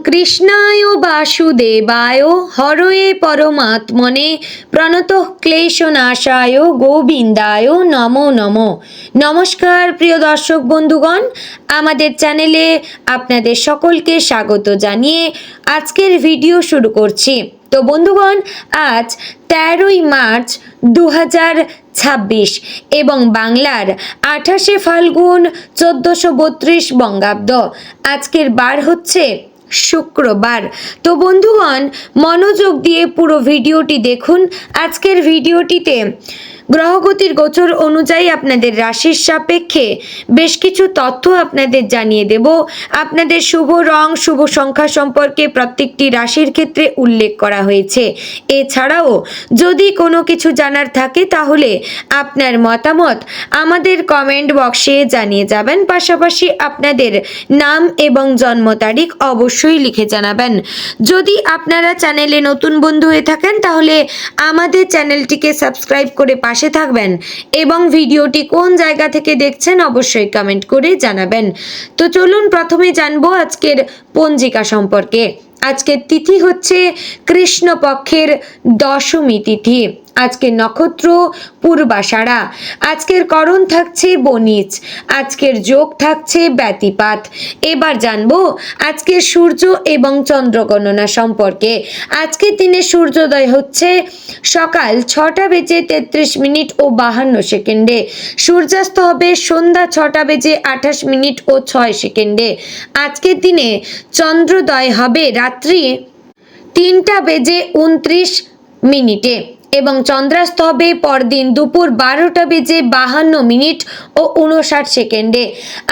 কৃষ্ণায় বাসুদেবায় হরয়ে পরমাত্মনে প্রণতঃ ক্লেশনাশায় গোবিন্দায় নমো নমো। নমস্কার প্রিয় দর্শক বন্ধুগণ, আমাদের চ্যানেলে আপনাদের সকলকে স্বাগত জানিয়ে আজকের ভিডিও শুরু করছি। তো বন্ধুগণ, আজ 13ই মার্চ 2026 এবং বাংলার 28শে ফাল্গুন 1432 বঙ্গাব্দ। আজকের বার হচ্ছে শুক্রবার। তো বন্ধুগণ, মনোযোগ দিয়ে পুরো ভিডিওটি দেখুন। আজকের ভিডিওটিতে গ্রহগতির গোচর অনুযায়ী আপনাদের রাশির সাপেক্ষে বেশ কিছু তথ্য আপনাদের জানিয়ে দেব। আপনাদের শুভ রং, শুভ সংখ্যা সম্পর্কে প্রত্যেকটি রাশির ক্ষেত্রে উল্লেখ করা হয়েছে। এছাড়াও যদি কোনো কিছু জানার থাকে তাহলে আপনার মতামত আমাদের কমেন্ট বক্সে জানিয়ে যাবেন। পাশাপাশি আপনাদের নাম এবং জন্ম তারিখ অবশ্যই লিখে জানাবেন। যদি আপনারা চ্যানেলে নতুন বন্ধু হয়ে থাকেন তাহলে আমাদের চ্যানেলটিকে সাবস্ক্রাইব করে পাশে থাকবেন এবং ভিডিওটি কোন জায়গা থেকে দেখছেন অবশ্যই কমেন্ট করে জানাবেন। তো চলুন প্রথমে জানবো আজকের পঞ্জিকা সম্পর্কে। আজকের তিথি হচ্ছে কৃষ্ণপক্ষের দশমী তিথি। আজকের নক্ষত্র পূর্বাষাঢ়া। আজকের করণ থাকছে বনিজ। আজকের যোগ থাকছে ব্যতিপাত। এবার জানবো আজকের সূর্য এবং চন্দ্র গণনা সম্পর্কে। আজকের দিনে সূর্যোদয় হচ্ছে সকাল 6:33 ও 52 সেকেন্ডে। সূর্যাস্ত হবে সন্ধ্যা 6:28 ও 6 সেকেন্ডে। আজকের দিনে চন্দ্রোদয় হবে রাত্রি 3:29 এবং চন্দ্রাস্ত হবে পরদিন দুপুর 12:52 ও 59 সেকেন্ডে।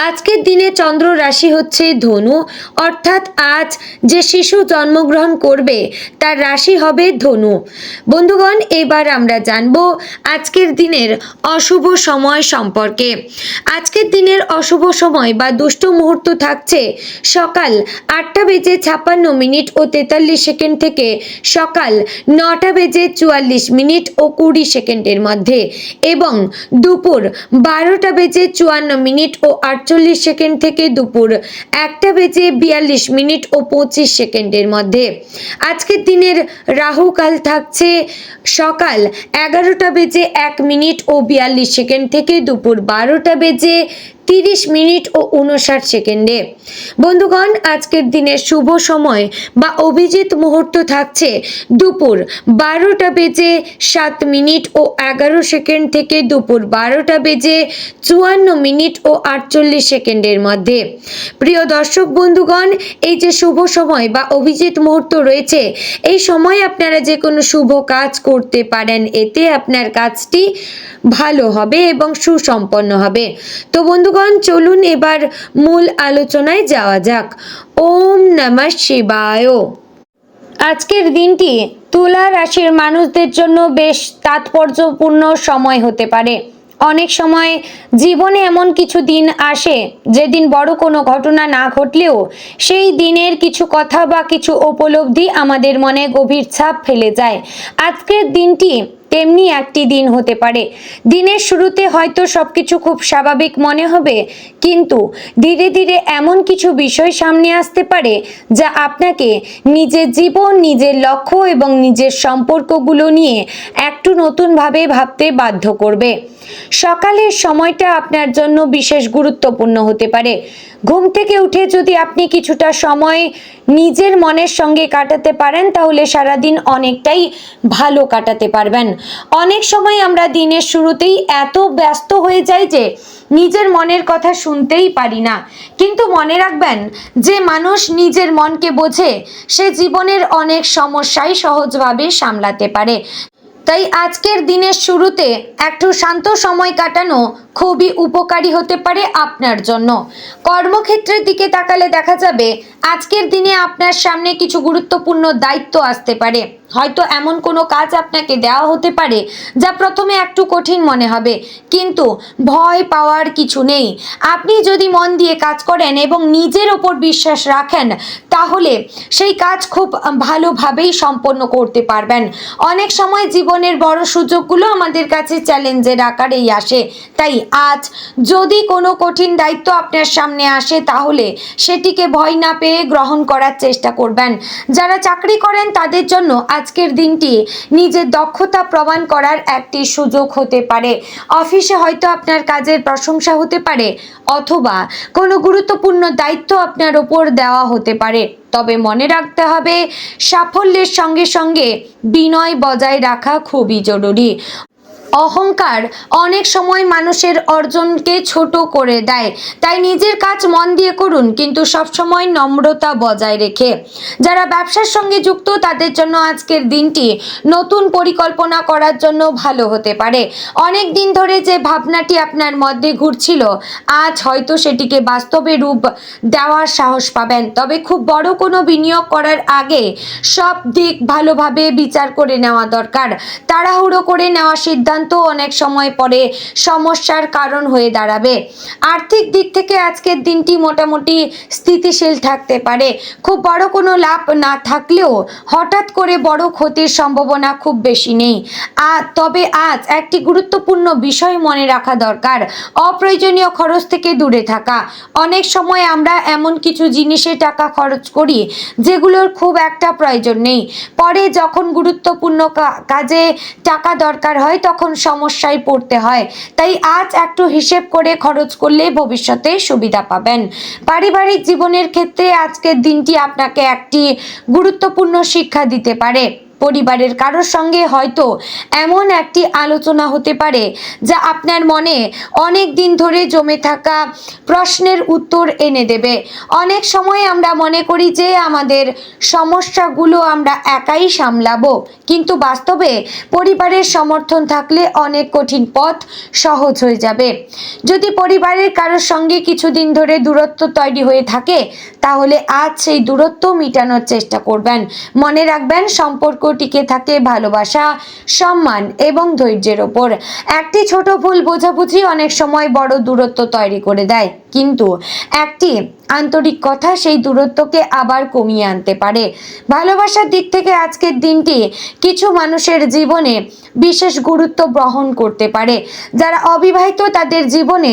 আজকের দিনে চন্দ্র রাশি হচ্ছে ধনু, অর্থাৎ আজ যে শিশু জন্মগ্রহণ করবে তার রাশি হবে ধনু। বন্ধুগণ, এবার আমরা জানবো আজকের দিনের অশুভ সময় সম্পর্কে। আজকের দিনের অশুভ সময় বা দুষ্ট মুহূর্ত থাকছে সকাল 8:56 ও 43 সেকেন্ড থেকে সকাল 9:44 ও 20 সেকেন্ডের মধ্যে এবং দুপুর 12:54 ও 48 সেকেন্ড থেকে দুপুর 1:42 ও 25 সেকেন্ডের মধ্যে। আজকের দিনের রাহুকাল থাকছে সকাল 11:01 ও 42 সেকেন্ড থেকে দুপুর 12:30 ও 59 সেকেন্ডে। বন্ধুগণ, আজকের দিনের শুভ সময় বা অভিজিৎ মুহূর্ত থাকছে দুপুর 12:07 ও 11 সেকেন্ড থেকে দুপুর 12:54 ও 48 সেকেন্ডের মধ্যে। প্রিয় দর্শক বন্ধুগণ, এই যে শুভ সময় বা অভিজিৎ মুহূর্ত রয়েছে, এই সময় আপনারা যে কোনো শুভ কাজ করতে পারেন। এতে আপনার কাজটি ভালো হবে এবং সুসম্পন্ন হবে। তো বন্ধুগণ, চলুন এবার মূল আলোচনায় যাওয়া যাক। ওম নমঃ শিবায়। আজকের দিনটি তুলা রাশির মানুষদের জন্য বেশ তাৎপর্যপূর্ণ সময় হতে পারে। অনেক সময় জীবনে এমন কিছু দিন আসে যেদিন বড় কোনো ঘটনা না ঘটলেও সেই দিনের কিছু কথা বা কিছু উপলব্ধি আমাদের মনে গভীর ছাপ ফেলে যায়। আজকের দিনটি তেমনি একটি দিন হতে পারে। দিনের শুরুতে হয়তো সবকিছু খুব স্বাভাবিক মনে হবে, কিন্তু ধীরে ধীরে এমন কিছু বিষয় সামনে আসতে পারে যা আপনাকে নিজের জীবন, নিজের লক্ষ্য এবং নিজের সম্পর্কগুলো নিয়ে একটু নতুনভাবে ভাবতে বাধ্য করবে। সকালের সময়টা আপনার জন্য বিশেষ গুরুত্বপূর্ণ হতে পারে। ঘুম থেকে উঠে যদি আপনি কিছুটা সময় নিজের মনের সঙ্গে কাটাতে পারেন তাহলে সারাদিন অনেকটাই ভালো কাটাতে পারবেন। অনেক সময় আমরা দিনের শুরুতেই এত ব্যস্ত হয়ে যাই যে নিজের মনের কথা শুনতেই পারি না। কিন্তু মনে রাখবেন, যে মানুষ নিজের মনকে বোঝে সে জীবনের অনেক সমস্যাই সহজভাবে সামলাতে পারে। তাই আজকের দিনের শুরুতে একটু শান্ত সময় কাটানো খুবই উপকারী হতে পারে আপনার জন্য। কর্মক্ষেত্রের দিকে তাকালে দেখা যাবে আজকের দিনে আপনার সামনে কিছু গুরুত্বপূর্ণ দায়িত্ব আসতে পারে। হয়তো এমন কোনো কাজ আপনাকে দেওয়া হতে পারে যা প্রথমে একটু কঠিন মনে হবে, কিন্তু ভয় পাওয়ার কিছু নেই। আপনি যদি মন দিয়ে কাজ করেন এবং নিজের ওপর বিশ্বাস রাখেন তাহলে সেই কাজ খুব ভালোভাবেই সম্পন্ন করতে পারবেন। অনেক সময় জীবনের বড় সুযোগগুলো আমাদের কাছে চ্যালেঞ্জের আকারেই আসে, তাই আজ যদি কোনো কঠিন দায়িত্ব আপনার সামনে আসে তাহলে সেটিকে ভয় না পেয়ে গ্রহণ করার চেষ্টা করবেন। যারা চাকরি করেন তাদের জন্য আজকের দিনটি নিজের দক্ষতা প্রমাণ করার একটি সুযোগ হতে পারে। অফিসে হয়তো আপনার কাজের প্রশংসা হতে পারে অথবা কোনো গুরুত্বপূর্ণ দায়িত্ব আপনার ওপর দেওয়া হতে পারে। তবে মনে রাখতে হবে, সাফল্যের সঙ্গে সঙ্গে বিনয় বজায় রাখা খুবই জরুরি। অহংকার অনেক সময় মানুষের অর্জনকে ছোট করে দেয়, তাই নিজের কাজ মন দিয়ে করুন, কিন্তু সবসময় নম্রতা বজায় রেখে। যারা ব্যবসার সঙ্গে যুক্ত তাদের জন্য আজকের দিনটি নতুন পরিকল্পনা করার জন্য ভালো হতে পারে। অনেক দিন ধরে যে ভাবনাটি আপনার মধ্যে ঘুরছিল, আজ হয়তো সেটিকে বাস্তবে রূপ দেওয়ার সাহস পাবেন। তবে খুব বড় কোনো বিনিয়োগ করার আগে সব দিক ভালোভাবে বিচার করে নেওয়া দরকার। তাড়াহুড়ো করে নেওয়া সিদ্ধান্ত অনেক সময় পরে সমস্যার কারণ হয়ে দাঁড়াবে। আর্থিক দিক থেকে আজকের দিনটি মোটামুটি স্থিতিশীল থাকতে পারে। খুব বড় কোনো লাভ না থাকলেও হঠাৎ করে বড় ক্ষতির সম্ভাবনা খুব বেশি নেই। তবে আজ একটি গুরুত্বপূর্ণ বিষয় মনে রাখা দরকার, অপ্রয়োজনীয় খরচ থেকে দূরে থাকা। অনেক সময় আমরা এমন কিছু জিনিসে টাকা খরচ করি যেগুলোর খুব একটা প্রয়োজন নেই, পরে যখন গুরুত্বপূর্ণ কাজে টাকা দরকার হয় তখন সমস্যায় পড়তে হয়। তাই আজ একটু হিসেব করে খরচ করলে ভবিষ্যতে সুবিধা পাবেন। পারিবারিক জীবনের ক্ষেত্রে আজকের দিনটি আপনাকে একটি গুরুত্বপূর্ণ শিক্ষা দিতে পারে। পরিবারের কারোর সঙ্গে হয়তো এমন একটি আলোচনা হতে পারে যা আপনার মনে অনেক দিন ধরে জমে থাকা প্রশ্নের উত্তর এনে দেবে। অনেক সময় আমরা মনে করি যে আমাদের সমস্যাগুলো আমরা একাই সামলাবো, কিন্তু বাস্তবে পরিবারের সমর্থন থাকলে অনেক কঠিন পথ সহজ হয়ে যাবে। যদি পরিবারের কারোর সঙ্গে কিছুদিন ধরে দূরত্ব তৈরি হয়ে থাকে তাহলে আজ সেই দূরত্ব মেটানোর চেষ্টা করবেন। মনে রাখবেন, সম্পর্ক টিকে থাকে ভালোবাসা, সম্মান এবং ধৈর্যের ওপর। একটি ছোট ভুল বোঝাবুঝি অনেক সময় বড় দূরত্ব তৈরি করে দেয়, কিন্তু একটি আন্তরিক কথা সেই দূরত্বকে আবার কমিয়ে আনতে পারে। ভালোবাসার দিক থেকে আজকের দিনটি কিছু মানুষের জীবনে বিশেষ গুরুত্ব বহন করতে পারে। যারা অবিবাহিত তাদের জীবনে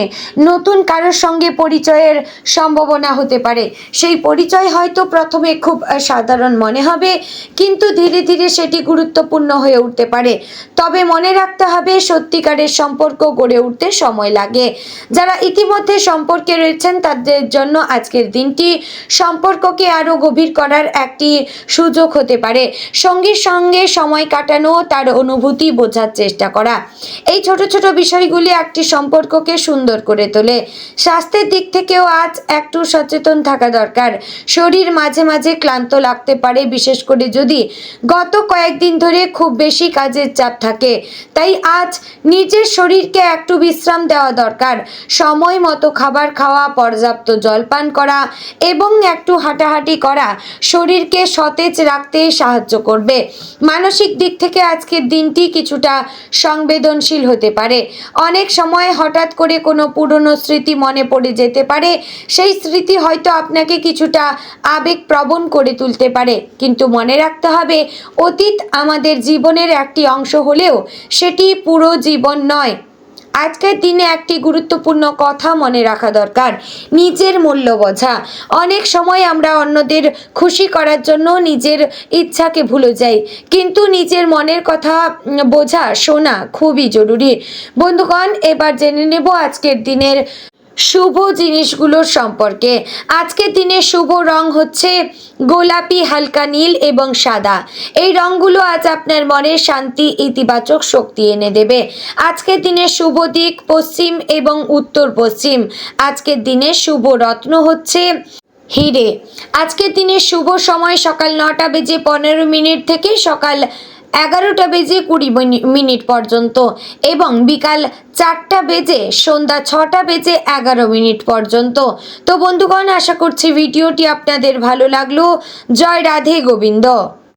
নতুন কারোর সঙ্গে পরিচয়ের সম্ভাবনা হতে পারে। সেই পরিচয় হয়তো প্রথমে খুব সাধারণ মনে হবে, কিন্তু ধীরে ধীরে সেটি গুরুত্বপূর্ণ হয়ে উঠতে পারে। তবে মনে রাখতে হবে, সত্যিকারের সম্পর্ক গড়ে উঠতে সময় লাগে। যারা ইতিমধ্যে সম্পর্কে রয়েছেন তাদের জন্য আজকের দিনটি সম্পর্ককে আরো গভীর করার একটি সুযোগ হতে পারে। সঙ্গীর সঙ্গে সময় কাটানো, তার অনুভূতি বোঝার চেষ্টা করা, এই ছোট ছোট বিষয়গুলি একটি সম্পর্ককে সুন্দর করে তোলে। স্বাস্থ্যের দিক থেকেও আজ একটু সচেতন থাকা দরকার। শরীর মাঝে মাঝে ক্লান্ত লাগতে পারে, বিশেষ করে যদি গত কয়েকদিন ধরে খুব বেশি কাজের চাপ থাকে। তাই আজ নিজের শরীরকে একটু বিশ্রাম দেওয়া দরকার। সময় মতো খাবার খাওয়া, পর্যাপ্ত জল পান করা এবং একটু হাঁটাহাঁটি করা শরীরকে সতেজ রাখতে সাহায্য করবে। মানসিক দিক থেকে আজকের দিনটি কিছুটা সংবেদনশীল হতে পারে। অনেক সময় হঠাৎ করে কোনো পুরনো স্মৃতি মনে পড়ে যেতে পারে। সেই স্মৃতি হয়তো আপনাকে কিছুটা আবেগপ্রবণ করে তুলতে পারে, কিন্তু মনে রাখতে হবে, অতীত আমাদের জীবনের একটি অংশ হলেও সেটি পুরো জীবন নয়। আজকের দিনে একটি গুরুত্বপূর্ণ কথা মনে রাখা দরকার, নিজের মূল্য বোঝা। অনেক সময় আমরা অন্যদের খুশি করার জন্য নিজের ইচ্ছাকে ভুলে যাই, কিন্তু নিজের মনের কথা বোঝা, শোনা খুবই জরুরি। বন্ধুগণ, এবার জেনে নেব আজকের দিনের শুভ জিনিসগুলোর সম্পর্কে। আজকের দিনে শুভ রং হচ্ছে গোলাপি, হালকা নীল এবং সাদা। এই রংগুলো আজ আপনার মনে শান্তি, ইতিবাচক শক্তি এনে দেবে। আজকের দিনে শুভ দিক পশ্চিম এবং উত্তর পশ্চিম। আজকের দিনে শুভ রত্ন হচ্ছে হিরে। আজকের দিনে শুভ সময় সকাল 9টা বেজে 15 মিনিট থেকে সকাল 11টা বেজে 20 মিনিট পর্যন্ত এবং বিকাল 4টা বেজে সন্ধ্যা 6টা বেজে 11 মিনিট পর্যন্ত। তো বন্ধুগণ, আশা করছি ভিডিওটি আপনাদের ভালো লাগলো। জয় রাধে গোবিন্দ।